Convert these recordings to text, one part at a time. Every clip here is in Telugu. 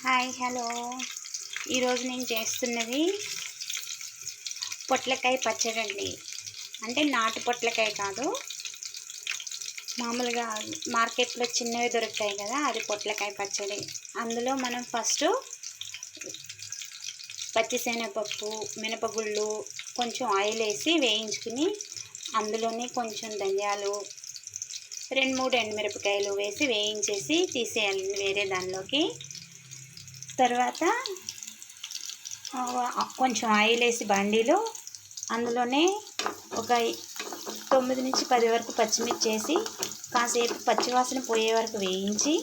Hi hello. ఈరోజు నేను చేస్తున్నది పొట్లకాయ పచ్చడి అండి. అంటే నాటు పొట్లకాయ కాదు, మామూలుగా మార్కెట్లో చిన్నవి దొరుకుతాయి కదా, అది పొట్లకాయ పచ్చడి. అందులో మనం ఫస్ట్ పచ్చిశనగపప్పు, మినపగుళ్ళు, కొంచెం ఆయిల్ వేసి వేయించుకుని అందులోనే కొంచెం ధనియాలు, 2-3 ఎండుమిరపకాయలు వేసి వేయించేసి తీసేయాలి వేరే దానిలోకి. తర్వాత కొంచెం ఆయిల్ వేసి బండిలో అందులోనే ఒక 9 నుంచి 10 వరకు పచ్చిమిర్చి వేసి కాసేపు పచ్చివాసన పోయే వరకు వేయించి,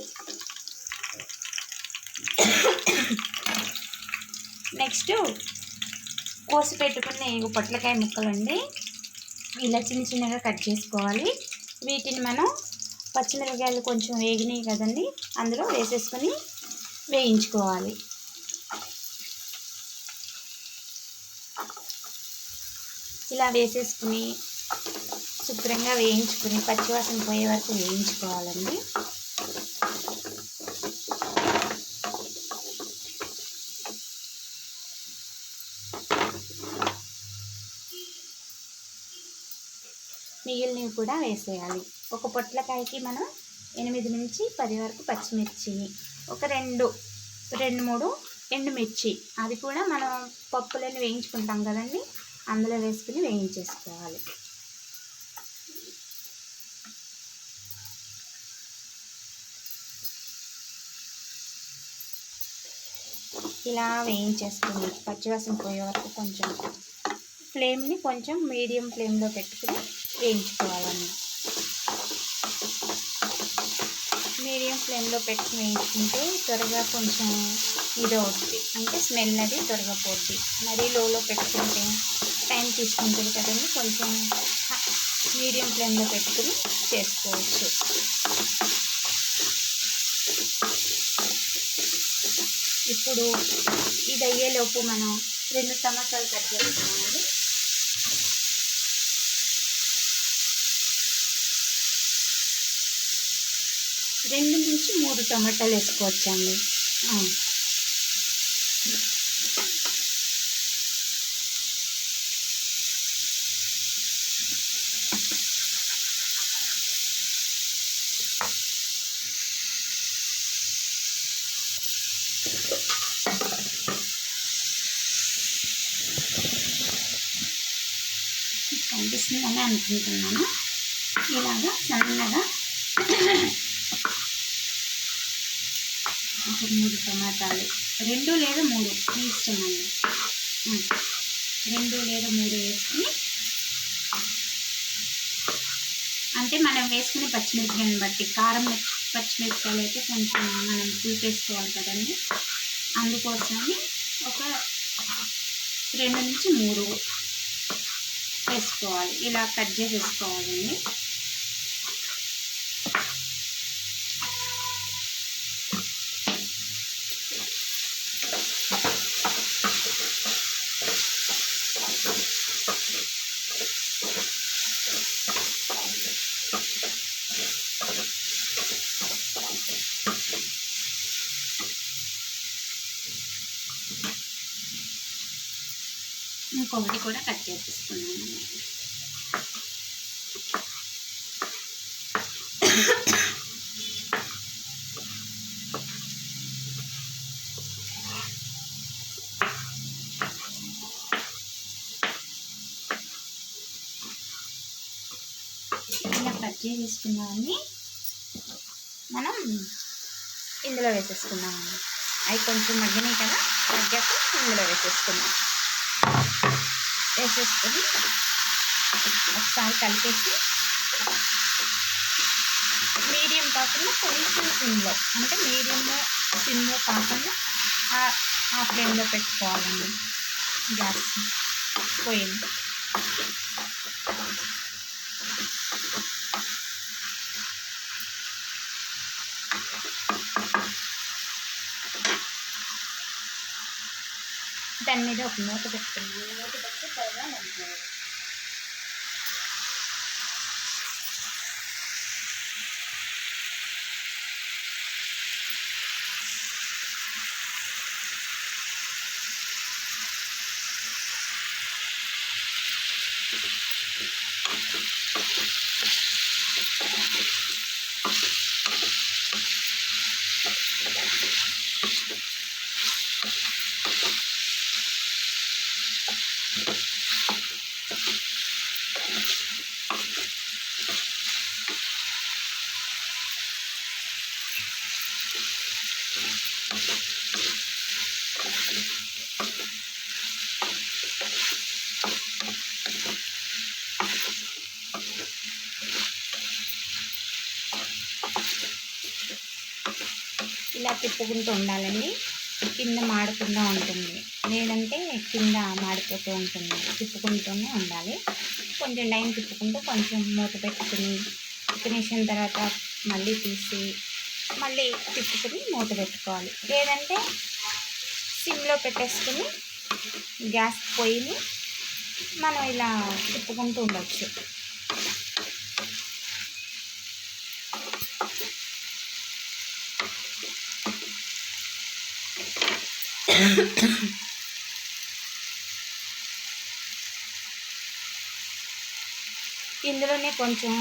నెక్స్ట్ కోసి పెట్టుకున్న పొట్లకాయ ముక్కలండి ఇలా చిన్న చిన్నగా కట్ చేసుకోవాలి. వీటిని మనం పచ్చిమిరపకాయలు కొంచెం వేగినాయి కదండి, అందులో వేసేసుకొని వేయించుకోవాలి. ఇలా వేసేసుకుని శుభ్రంగా వేయించుకుని పచ్చివాసన పోయే వరకు వేయించుకోవాలండి. మిగిలినవి కూడా వేసేయాలి. ఒక పొట్లకాయకి మనం 8 నుంచి 10 వరకు పచ్చిమిర్చి, ఒక 2-3 ఎండుమిర్చి, అది కూడా మనం పప్పులని వేయించుకుంటాం కదండి, అందులో వేసుకుని వేయించేసుకోవాలి. ఇలా వేయించేసుకుని పచ్చివాసన పోయే వరకు కొంచెం ఫ్లేమ్ని కొంచెం మీడియం ఫ్లేమ్లో పెట్టుకుని వేయించుకోవాలండి. మీడియం ఫ్లేమ్లో పెట్టుకుని వేయించుకుంటే త్వరగా కొంచెం అవుతుంది, అంటే స్మెల్ అది త్వరగా పోద్ది. మరీ లోలో పెట్టుకుంటే టైం తీసుకుంటుంది కదండి, కొంచెం మీడియం ఫ్లేమ్లో పెట్టుకుని చేసుకోవచ్చు. ఇప్పుడు ఇది అయ్యేలోపు మనం 2 టమాటాలు కట్ చేసుకున్నామండి. రెండు నుంచి 3 టమాటాలు వేసుకోవచ్చండి. కనిపిస్తుందని అనుకుంటున్నాను. ఇలాగా సన్నగా ఒక 3 టమాటాలు, 2 లేదా 3 మీ ఇష్టం అండి. 2 లేదా 3 వేసుకుని, అంటే మనం వేసుకునే పచ్చిమిరపకాయలను బట్టి, కారం పచ్చిమిరపకాయలు అయితే కొంచెం మనం పులుపు వేసుకోవాలి కదండి, అందుకోసమని ఒక 2 నుంచి 3 వేసుకోవాలి. ఇలా కట్ చేసేసుకోవాలండి. ఇంకొకటి కూడా కట్ చేసేసుకున్నాను. ఇలా కట్ చేసేసుకున్నామని మనం ఇందులో వేసేసుకున్నామండి. అవి కొంచెం మగ్గినాయి కదా, మగ్గాక ఇందులో వేసేసుకున్నాం. వేసేసుకొని ఒకసారి కలిపేసి మీడియం కాకుండా కొంచెం సిమ్లో, అంటే మీడియంలో సిమ్లో కాకుండా ఆ ఫ్లేమ్లో పెట్టుకోవాలండి గ్యాస్ పొయ్యిని. దాని మీద ఒక మూత పెట్టుకున్నాను. మూత పెట్టి త్వరగా మగ్గిపోయాలి. ఇలా తిప్పుకుంటూ ఉండాలండి, కింద మాడకుండా ఉంటుంది, లేదంటే కింద మాడిపోతూ ఉంటుంది. తిప్పుకుంటూనే ఉండాలి. కొంచెం టైం తిప్పుకుంటూ కొంచెం మూత పెట్టుకుని ఒక నిమిషం తర్వాత మళ్ళీ తీసి మళ్ళీ తిప్పుకుని మూత పెట్టుకోవాలి. లేదంటే సిమ్లో పెట్టేసుకుని గ్యాస్ పొయ్యిని మనం ఇలా తిప్పుకుంటూ ఉండవచ్చు. ఇందులోనే కొంచెం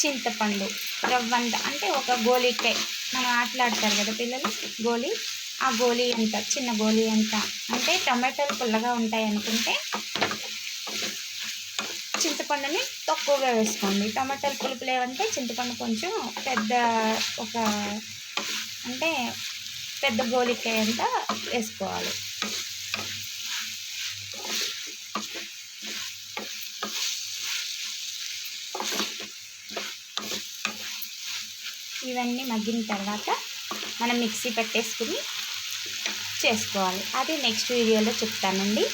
చింతపండు రవ్వంత, అంటే ఒక గోలీకాయ, మనం ఆటలాడతారు కదా పిల్లలు, గోలీ, ఆ గోలీ అంత, చిన్న గోలీ అంత. అంటే టమాటాలు పుల్లగా ఉంటాయి అనుకుంటే చింతపండుని తక్కువగా వేసుకోండి. టమాటాలు పులుపు లేవంటే చింతపండు కొంచెం పెద్ద, ఒక అంటే పెద్ద గోలీకాయ అంతా వేసుకోవాలి. ఇవన్నీ మగ్గిన తర్వాత మనం మిక్సీ పెట్టేసుకుని చేసుకోవాలి. అది నెక్స్ట్ వీడియోలో చెప్తానండి.